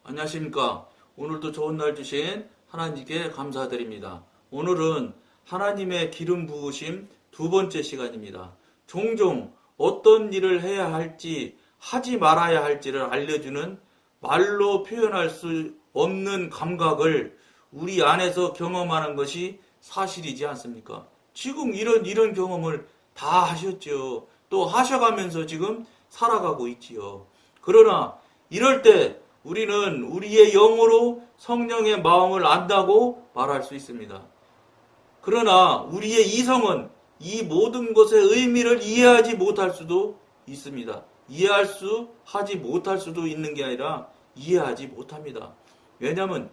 안녕하십니까. 오늘도 좋은 날 주신 하나님께 감사드립니다. 오늘은 하나님의 기름 부으심 두 번째 시간입니다. 종종 어떤 일을 해야 할지 하지 말아야 할지를 알려주는 말로 표현할 수 없는 감각을 우리 안에서 경험하는 것이 사실이지 않습니까? 지금 이런 경험을 다 하셨죠. 또 하셔가면서 지금 살아가고 있지요. 그러나 이럴 때 우리는 우리의 영으로 성령의 마음을 안다고 말할 수 있습니다. 그러나 우리의 이성은 이 모든 것의 의미를 이해하지 못할 수도 있습니다. 하지 못할 수도 있는 게 아니라 이해하지 못합니다. 왜냐하면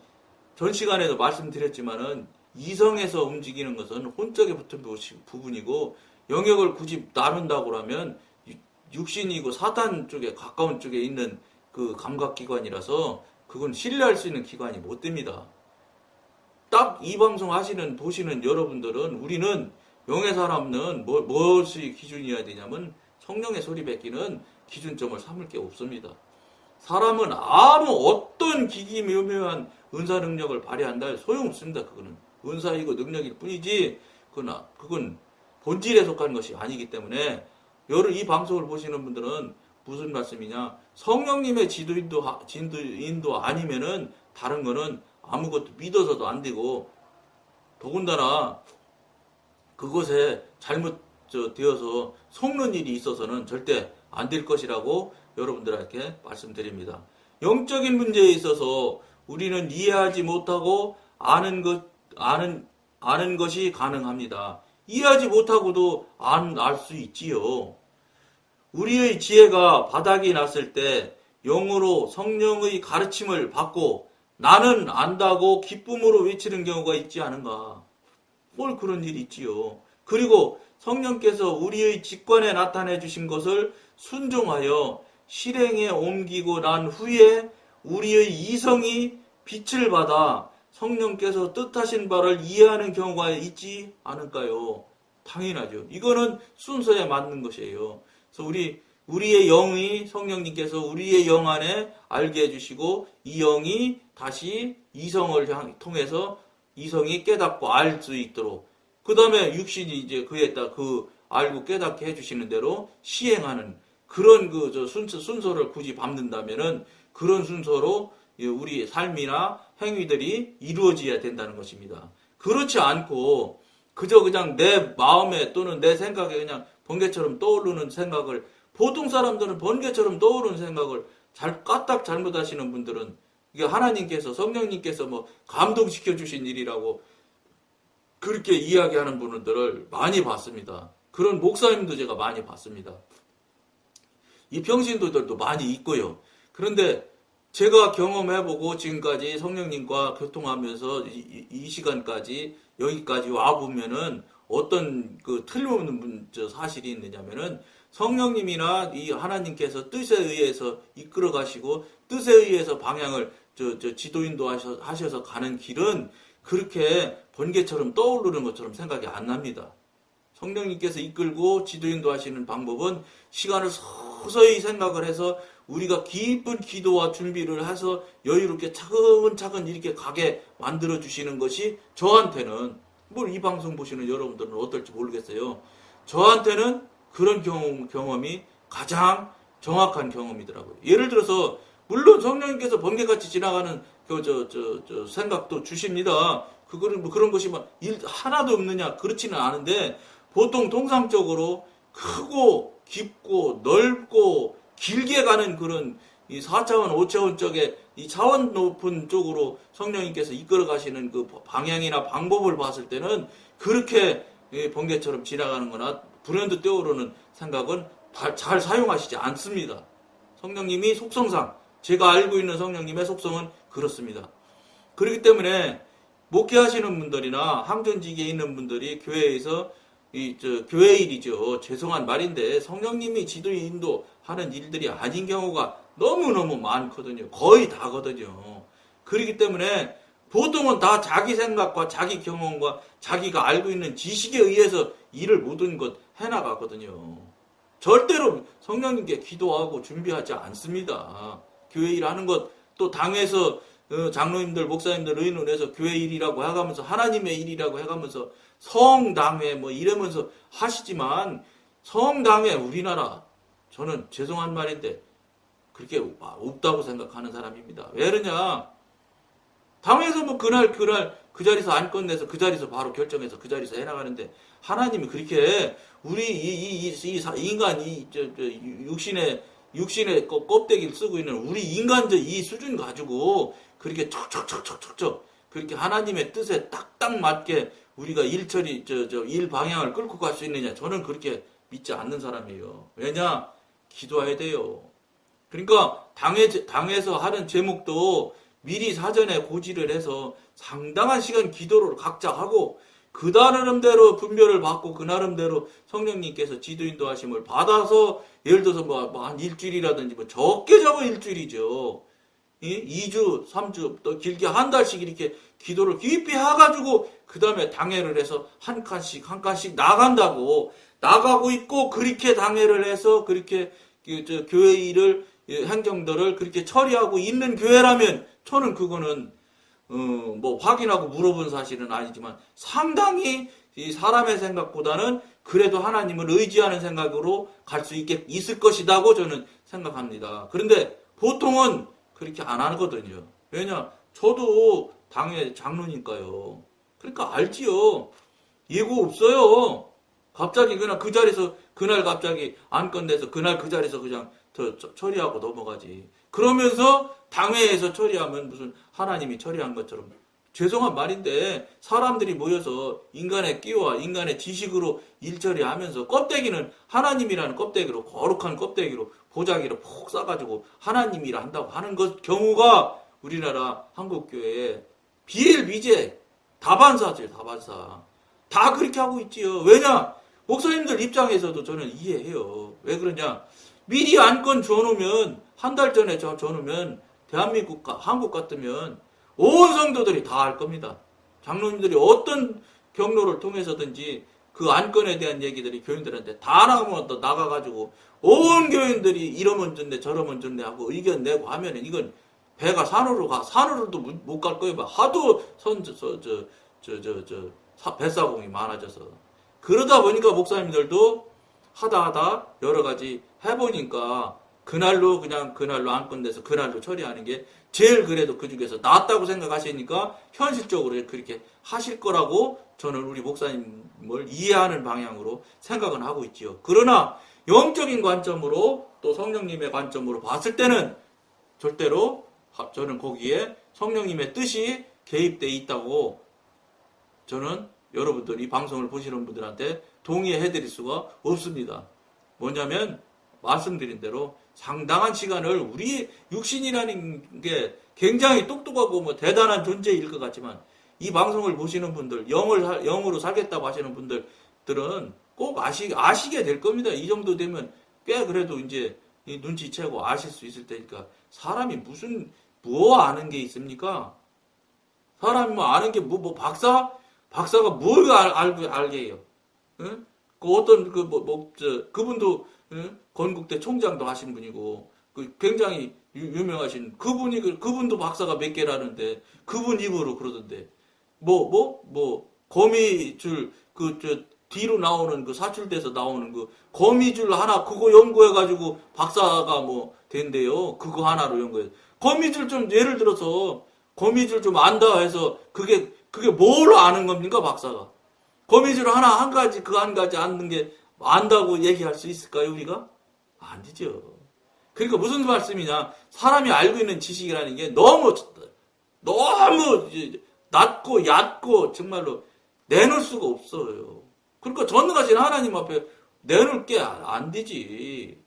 전 시간에도 말씀드렸지만은 이성에서 움직이는 것은 혼적에 붙은 부분이고 영역을 굳이 나눈다고 하면 육신이고 사단 쪽에 가까운 쪽에 있는 그 감각기관이라서 그건 신뢰할 수 있는 기관이 못 됩니다. 딱 이 방송 보시는 여러분들은 우리는 영의 사람은 무엇이 기준이어야 되냐면 성령의 소리 뱉기는 기준점을 삼을 게 없습니다. 사람은 어떤 기기묘묘한 은사 능력을 발휘한다 해도 소용없습니다. 그거는 은사이고 능력일 뿐이지 그건 본질에 속하는 것이 아니기 때문에 이 방송을 보시는 분들은 무슨 말씀이냐? 성령님의 인도 아니면은 다른 거는 아무것도 믿어서도 안 되고 더군다나 그것에 잘못 되어서 속는 일이 있어서는 절대 안 될 것이라고 여러분들에게 말씀드립니다. 영적인 문제에 있어서 우리는 이해하지 못하고 아는 것이 가능합니다. 이해하지 못하고도 알 수 있지요. 우리의 지혜가 바닥이 났을 때 영으로 성령의 가르침을 받고 나는 안다고 기쁨으로 외치는 경우가 있지 않은가. 뭘 그런 일이 있지요. 그리고 성령께서 우리의 직관에 나타내 주신 것을 순종하여 실행에 옮기고 난 후에 우리의 이성이 빛을 받아 성령께서 뜻하신 바를 이해하는 경우가 있지 않을까요? 당연하죠. 이거는 순서에 맞는 것이에요. 그래서 우리의 영이 성령님께서 우리의 영 안에 알게 해주시고 이 영이 다시 이성을 통해서 이성이 깨닫고 알 수 있도록 그 다음에 육신이 이제 알고 깨닫게 해주시는 대로 시행하는 그런 순서를 굳이 밟는다면은 그런 순서로 우리 삶이나 행위들이 이루어져야 된다는 것입니다. 그렇지 않고 그저 그냥 내 마음에 또는 내 생각에 그냥 번개처럼 떠오르는 생각을 보통 사람들은 번개처럼 떠오르는 생각을 까딱 잘못하시는 분들은 이게 하나님께서 성령님께서 감동시켜 주신 일이라고 그렇게 이야기하는 분들을 많이 봤습니다. 그런 목사님도 제가 많이 봤습니다. 이 평신도들도 많이 있고요. 그런데 제가 경험해보고 지금까지 성령님과 교통하면서 이 시간까지 여기까지 와보면은 어떤 틀림없는 사실이 있느냐면은 성령님이나 이 하나님께서 뜻에 의해서 이끌어 가시고 뜻에 의해서 방향을 지도인도 하셔서 가는 길은 그렇게 번개처럼 떠오르는 것처럼 생각이 안 납니다. 성령님께서 이끌고 지도인도 하시는 방법은 시간을 서서히 생각을 해서 우리가 깊은 기도와 준비를 해서 여유롭게 차근차근 이렇게 가게 만들어 주시는 것이 저한테는 이 방송 보시는 여러분들은 어떨지 모르겠어요. 저한테는 그런 경험이 가장 정확한 경험이더라고요. 예를 들어서 물론 성령님께서 번개같이 지나가는 생각도 주십니다. 그런 것이 하나도 없느냐 그렇지는 않은데 보통 통상적으로 크고 깊고 넓고 길게 가는 그런 이 4차원, 5차원 쪽에 이 차원 높은 쪽으로 성령님께서 이끌어 가시는 그 방향이나 방법을 봤을 때는 그렇게 번개처럼 지나가는 거나 불현듯 떠오르는 생각은 잘 사용하시지 않습니다. 성령님이 속성상 제가 알고 있는 성령님의 속성은 그렇습니다. 그렇기 때문에 목회하시는 분들이나 항전지기에 있는 분들이 교회에서 교회 일이죠. 죄송한 말인데 성령님이 지도 인도하는 일들이 아닌 경우가 너무너무 많거든요. 거의 다거든요. 그렇기 때문에 보통은 다 자기 생각과 자기 경험과 자기가 알고 있는 지식에 의해서 일을 모든 것 해나가거든요. 절대로 성령님께 기도하고 준비하지 않습니다. 교회 일하는 것 또 당에서 장로님들, 목사님들 의논해서 교회 일이라고 해가면서 하나님의 일이라고 해가면서 성당회 뭐 이러면서 하시지만 성당회 우리나라 저는 죄송한 말인데 그렇게 없다고 생각하는 사람입니다. 왜 그러냐? 당에서 뭐 그날 그 자리에서 안건 내서 그 자리에서 바로 결정해서 그 자리에서 해나가는데 하나님이 그렇게 우리 인간 육신의 껍데기를 쓰고 있는 우리 인간적 이 수준 가지고 그렇게 척척척척척 그렇게 하나님의 뜻에 딱딱 맞게 우리가 일 방향을 끌고 갈 수 있느냐? 저는 그렇게 믿지 않는 사람이에요. 왜냐? 기도해야 돼요. 그러니까 당에서 하는 제목도 미리 사전에 고지를 해서 상당한 시간 기도를 각자 하고 그 나름대로 분별을 받고 그 나름대로 성령님께서 지도인도 하심을 받아서 예를 들어서 뭐 한 일주일이라든지 뭐 적게 적어 일주일이죠. 2주, 3주 또 길게 한 달씩 이렇게 기도를 깊이 해가지고 그 다음에 당회를 해서 한 칸씩 나가고 있고 그렇게 당회를 해서 그렇게 교회 일을 행정들을 그렇게 처리하고 있는 교회라면 저는 그거는 뭐 확인하고 물어본 사실은 아니지만 상당히 이 사람의 생각보다는 그래도 하나님을 의지하는 생각으로 갈 수 있을 것이라고 저는 생각합니다. 그런데 보통은 그렇게 안 하거든요. 왜냐? 저도 당의 장로니까요. 그러니까 알지요. 예고 없어요. 갑자기 그날 그 자리에서 그날 갑자기 안건 내서 그날 그 자리에서 그냥 처리하고 넘어가지. 그러면서 당회에서 처리하면 무슨 하나님이 처리한 것처럼 죄송한 말인데 사람들이 모여서 인간의 끼와 인간의 지식으로 일 처리하면서 껍데기는 하나님이라는 껍데기로 거룩한 껍데기로 보자기로 푹 싸가지고 하나님이라 한다고 하는 것 경우가 우리나라 한국교회에 비일비재 다반사죠. 다반사. 다 그렇게 하고 있지요. 왜냐? 목사님들 입장에서도 저는 이해해요. 왜 그러냐? 미리 안건 줘놓으면 한 달 전에 줘놓으면 대한민국 한국 같으면 온 성도들이 다 알 겁니다. 장로님들이 어떤 경로를 통해서든지 그 안건에 대한 얘기들이 교인들한테 다 나가가지고 온 교인들이 이러면 좋네 저러면 좋네 하고 의견 내고 하면은 이건 배가 산으로도 못 갈 거예요. 하도 뱃사공이 많아져서 그러다 보니까 목사님들도 하다 여러 가지 해보니까 그날로 안건 내서 그날로 처리하는 게 제일 그래도 그 중에서 낫다고 생각하시니까 현실적으로 그렇게 하실 거라고 저는 우리 목사님을 이해하는 방향으로 생각은 하고 있지요. 그러나 영적인 관점으로 또 성령님의 관점으로 봤을 때는 절대로 저는 거기에 성령님의 뜻이 개입되어 있다고 저는 여러분들 이 방송을 보시는 분들한테 동의해 드릴 수가 없습니다. 뭐냐면 말씀드린 대로 상당한 시간을 우리 육신이라는 게 굉장히 똑똑하고 뭐 대단한 존재일 것 같지만 이 방송을 보시는 분들 영으로 살겠다고 하시는 분들은 꼭 아시게 될 겁니다. 이 정도 되면 꽤 그래도 이제 눈치채고 아실 수 있을 테니까 사람이 뭐 아는 게 있습니까? 사람이 뭐 아는 게 박사가 뭘 알게 해요? 응? 그 어떤 그분도 응? 건국대 총장도 하신 분이고 굉장히 유명하신 그분도 박사가 몇 개라는데 그분 입으로 그러던데 거미줄 뒤로 나오는 그 사출돼서 나오는 그 거미줄 하나 그거 연구해가지고 박사가 뭐 된대요. 그거 하나로 연구해. 거미줄 좀 예를 들어서 거미줄 좀 안다 해서 그게 뭘 아는 겁니까 박사가? 거미줄 한 가지 아는 게 안다고 얘기할 수 있을까요 우리가? 안 되죠. 그러니까 무슨 말씀이냐? 사람이 알고 있는 지식이라는 게 너무 낮고 얕고 정말로 내놓을 수가 없어요. 그러니까 전능하신 하나님 앞에 내놓을 게 안 되지.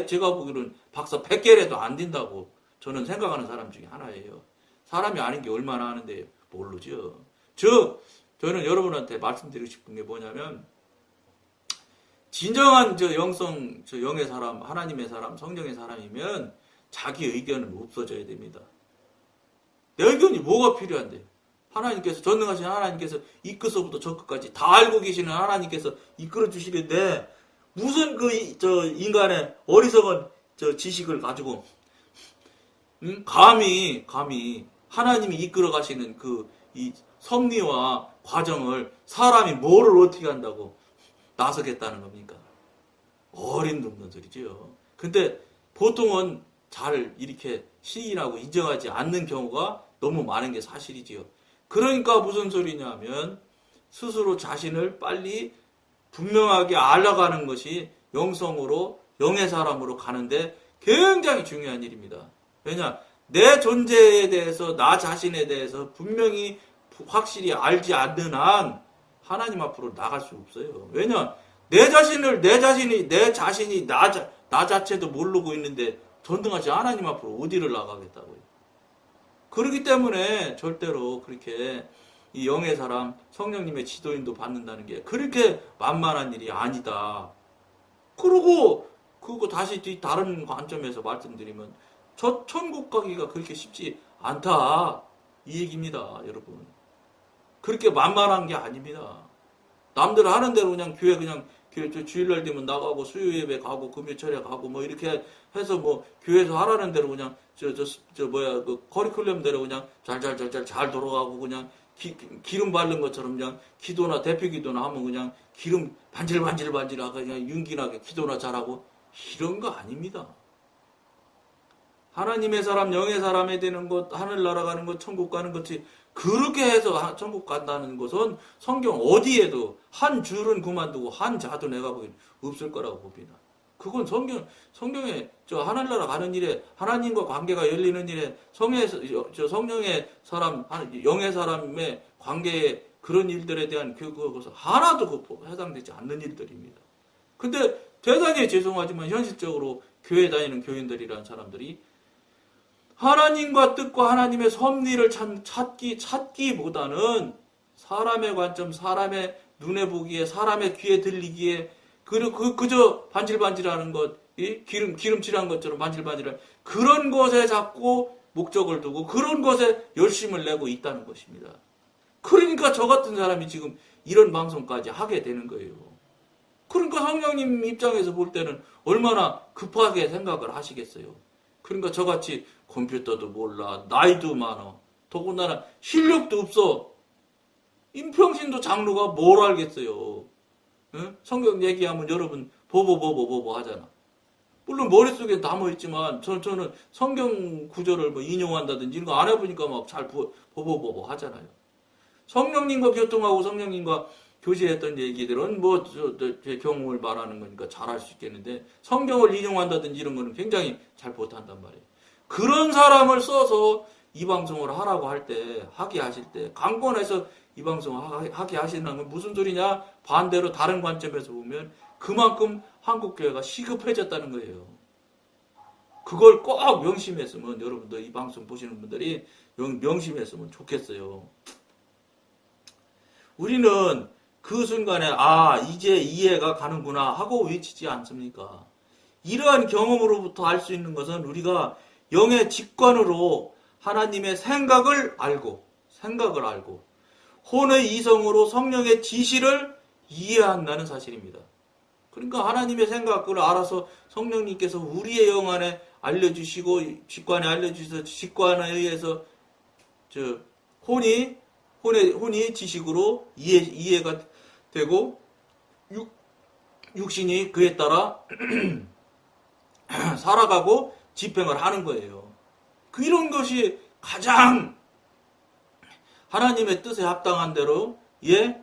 제가 보기로는 박사 100개라도 안 된다고 저는 생각하는 사람 중에 하나예요. 사람이 아는 게 얼마나 아는데 모르죠. 저는 여러분한테 말씀드리고 싶은 게 뭐냐면 진정한 영의 사람, 하나님의 사람, 성령의 사람이면 자기 의견은 없어져야 됩니다. 내 의견이 뭐가 필요한데? 전능하신 하나님께서 이 끝서부터 저 끝까지 다 알고 계시는 하나님께서 이끌어 주시는데 무슨 인간의 어리석은 지식을 가지고 응? 감히 하나님이 이끌어 가시는 이 섭리와 과정을 사람이 뭐를 어떻게 한다고 나서겠다는 겁니까? 어림도 없는 소리지요. 근데 보통은 잘 이렇게 시인하고 인정하지 않는 경우가 너무 많은 게 사실이지요. 그러니까 무슨 소리냐면 스스로 자신을 빨리 분명하게 알아가는 것이 영성으로 영의 사람으로 가는데 굉장히 중요한 일입니다. 왜냐? 내 존재에 대해서 나 자신에 대해서 분명히 확실히 알지 않는 한 하나님 앞으로 나갈 수 없어요. 왜냐? 내 자신이 나 자체도 모르고 있는데 전등하지 하나님 앞으로 어디를 나가겠다고요. 그렇기 때문에 절대로 그렇게 이 영의 사람, 성령님의 지도인도 받는다는 게 그렇게 만만한 일이 아니다. 그러고 그거 다시 다른 관점에서 말씀드리면 저 천국 가기가 그렇게 쉽지 않다. 이 얘기입니다, 여러분. 그렇게 만만한 게 아닙니다. 남들 하는 대로 그냥 교회 주일날 되면 나가고 수요 예배 가고 금요철에 가고 뭐 이렇게 해서 뭐 교회에서 하라는 대로 그냥 그 커리큘럼대로 그냥 잘 돌아가고 그냥 기름 바른 것처럼 그냥 기도나 대표 기도나 하면 그냥 기름 반질반질하고 그냥 윤기나게 기도나 잘하고 이런 거 아닙니다. 하나님의 사람, 영의 사람이 되는 것, 하늘나라 가는 것, 천국 가는 것이 그렇게 해서 천국 간다는 것은 성경 어디에도 한 줄은 그만두고 한 자도 내가 보기엔 없을 거라고 봅니다. 그건 성경에 하늘나라 가는 일에 하나님과 관계가 열리는 일에 성령의 사람, 영의 사람의 관계에 그런 일들에 대한 그것은 하나도 해당되지 않는 일들입니다. 근데 대단히 죄송하지만 현실적으로 교회 다니는 교인들이라는 사람들이 하나님과 뜻과 하나님의 섭리를 찾기보다는 사람의 관점, 사람의 눈에 보기에, 사람의 귀에 들리기에, 그저 반질반질하는 것, 기름칠한 것처럼 반질반질한 그런 것에 자꾸 목적을 두고 그런 것에 열심을 내고 있다는 것입니다. 그러니까 저 같은 사람이 지금 이런 방송까지 하게 되는 거예요. 그러니까 성령님 입장에서 볼 때는 얼마나 급하게 생각을 하시겠어요. 그러니까 저같이 컴퓨터도 몰라, 나이도 많아, 더군다나 실력도 없어. 임평신도 장로가 뭘 알겠어요. 응? 성경 얘기하면 여러분 보보 하잖아. 물론 머릿속에 담아있지만 저는 성경 구절을 뭐 인용한다든지 이런 거 안 해보니까 막 잘 보보 하잖아요. 성령님과 교통하고 성령님과 교제했던 얘기들은 제 경험을 말하는 거니까 잘 할 수 있겠는데 성경을 인용한다든지 이런 거는 굉장히 잘 못한단 말이에요. 그런 사람을 써서 이 방송을 하라고 하게 하실 때 강권해서 이 방송을 하게 하시는 건 무슨 소리냐? 반대로 다른 관점에서 보면 그만큼 한국교회가 시급해졌다는 거예요. 그걸 꼭 명심했으면 여러분들 이 방송 보시는 분들이 명심했으면 좋겠어요. 우리는 그 순간에 이제 이해가 가는구나 하고 외치지 않습니까? 이러한 경험으로부터 알 수 있는 것은 우리가 영의 직관으로 하나님의 생각을 알고 혼의 이성으로 성령의 지시를 이해한다는 사실입니다. 그러니까 하나님의 생각을 알아서 성령님께서 우리의 영 안에 알려주시고 직관에 알려주셔서 직관에 의해서 혼이 지식으로 이해가 되고 육신이 그에 따라 살아가고 집행을 하는 거예요. 이런 것이 가장 하나님의 뜻에 합당한 대로의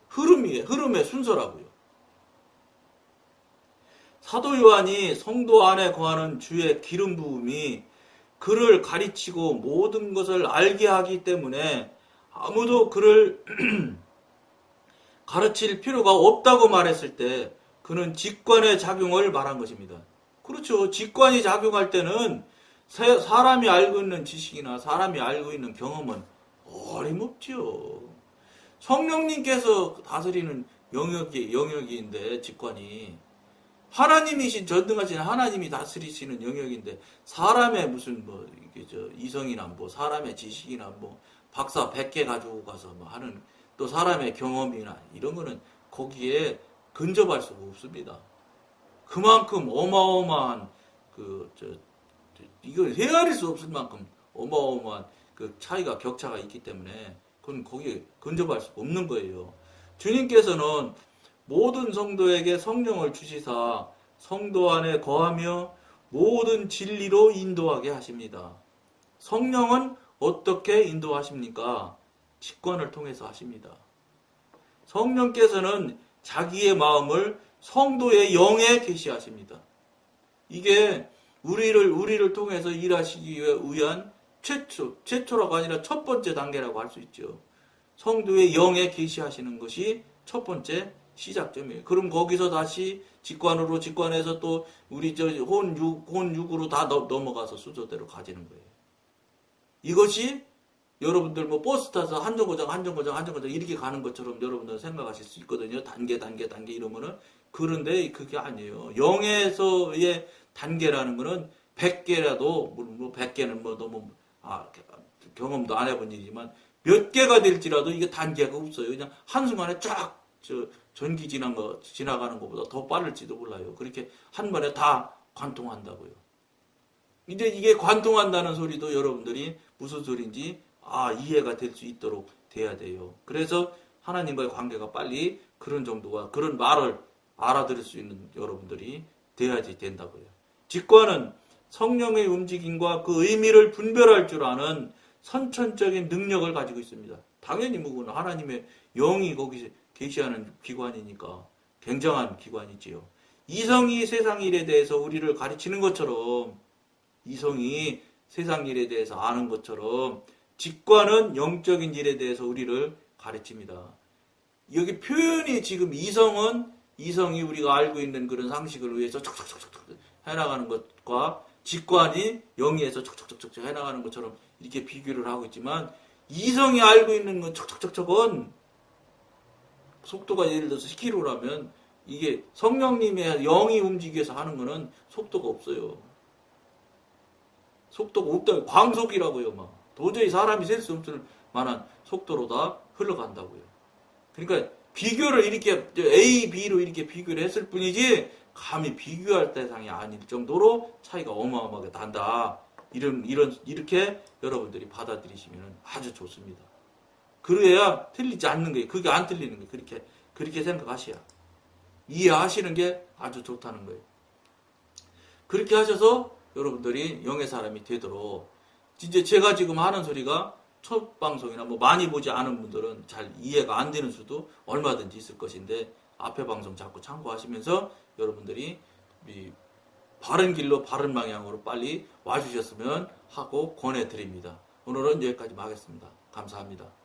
흐름의 순서라고요. 사도 요한이 성도 안에 거하는 주의 기름 부음이 그를 가르치고 모든 것을 알게 하기 때문에 아무도 그를 가르칠 필요가 없다고 말했을 때 그는 직관의 작용을 말한 것입니다. 그렇죠. 직관이 작용할 때는 사람이 알고 있는 지식이나 사람이 알고 있는 경험은 어림없지요. 성령님께서 다스리는 영역인데 직관이 하나님이신 전등하신 하나님이 다스리시는 영역인데 사람의 무슨 이성이나 사람의 지식이나 박사 100개 가지고 가서 하는 또 사람의 경험이나 이런 거는 거기에 근접할 수가 없습니다. 그만큼 어마어마한 이거 헤아릴 수 없을 만큼 어마어마한 그 차이가 격차가 있기 때문에 그건 거기에 근접할 수 없는 거예요. 주님께서는 모든 성도에게 성령을 주시사 성도 안에 거하며 모든 진리로 인도하게 하십니다. 성령은 어떻게 인도하십니까? 직관을 통해서 하십니다. 성령께서는 자기의 마음을 성도의 영에 계시하십니다. 이게 우리를 통해서 일하시기 위한 최초라고 아니라 첫 번째 단계라고 할 수 있죠. 성도의 영에 계시하시는 것이 첫 번째 시작점이에요. 그럼 거기서 다시 직관해서 또 우리 혼육으로 다 넘어가서 수조대로 가지는 거예요. 이것이 여러분들 뭐 버스 타서 한 정거장 이렇게 가는 것처럼 여러분들 생각하실 수 있거든요. 단계 이러면은. 그런데 그게 아니에요. 영에서의 단계라는 거는 100개라도, 뭐 100개는 뭐 너무, 경험도 안 해본 일이지만 몇 개가 될지라도 이게 단계가 없어요. 그냥 한순간에 쫙, 전기 지나가는 것보다 더 빠를지도 몰라요. 그렇게 한 번에 다 관통한다고요. 이제 이게 관통한다는 소리도 여러분들이 무슨 소리인지 이해가 될 수 있도록 돼야 돼요. 그래서 하나님과의 관계가 빨리 그런 정도가 그런 말을 알아들을 수 있는 여러분들이 돼야지 된다고요. 직관은 성령의 움직임과 그 의미를 분별할 줄 아는 선천적인 능력을 가지고 있습니다. 당연히 뭐 하나님의 영이 거기 계시하는 기관이니까 굉장한 기관이지요. 이성이 세상 일에 대해서 우리를 가르치는 것처럼 이성이 세상 일에 대해서 아는 것처럼 직관은 영적인 일에 대해서 우리를 가르칩니다. 여기 표현이 지금 이성이 우리가 알고 있는 그런 상식을 위해서 척척척척 해나가는 것과 직관이 영의에서 척척척척 해나가는 것처럼 이렇게 비교를 하고 있지만 이성이 알고 있는 건 척척척척은 속도가 예를 들어서 10km라면 이게 성령님의 영이 움직여서 하는 거는 속도가 없어요. 속도가 없다. 광속이라고요. 막 도저히 사람이 셀 수 없을 만한 속도로 다 흘러간다고요. 그러니까 비교를 이렇게 A, B로 이렇게 비교를 했을 뿐이지 감히 비교할 대상이 아닐 정도로 차이가 어마어마하게 난다. 이렇게 여러분들이 받아들이시면 아주 좋습니다. 그래야 틀리지 않는 거예요. 그게 안 틀리는 거예요. 그렇게 생각하셔야. 이해하시는 게 아주 좋다는 거예요. 그렇게 하셔서 여러분들이 영의 사람이 되도록 진짜 제가 지금 하는 소리가 첫 방송이나 뭐 많이 보지 않은 분들은 잘 이해가 안 되는 수도 얼마든지 있을 것인데 앞에 방송 자꾸 참고하시면서 여러분들이 바른 길로 바른 방향으로 빨리 와주셨으면 하고 권해드립니다. 오늘은 여기까지 하겠습니다. 감사합니다.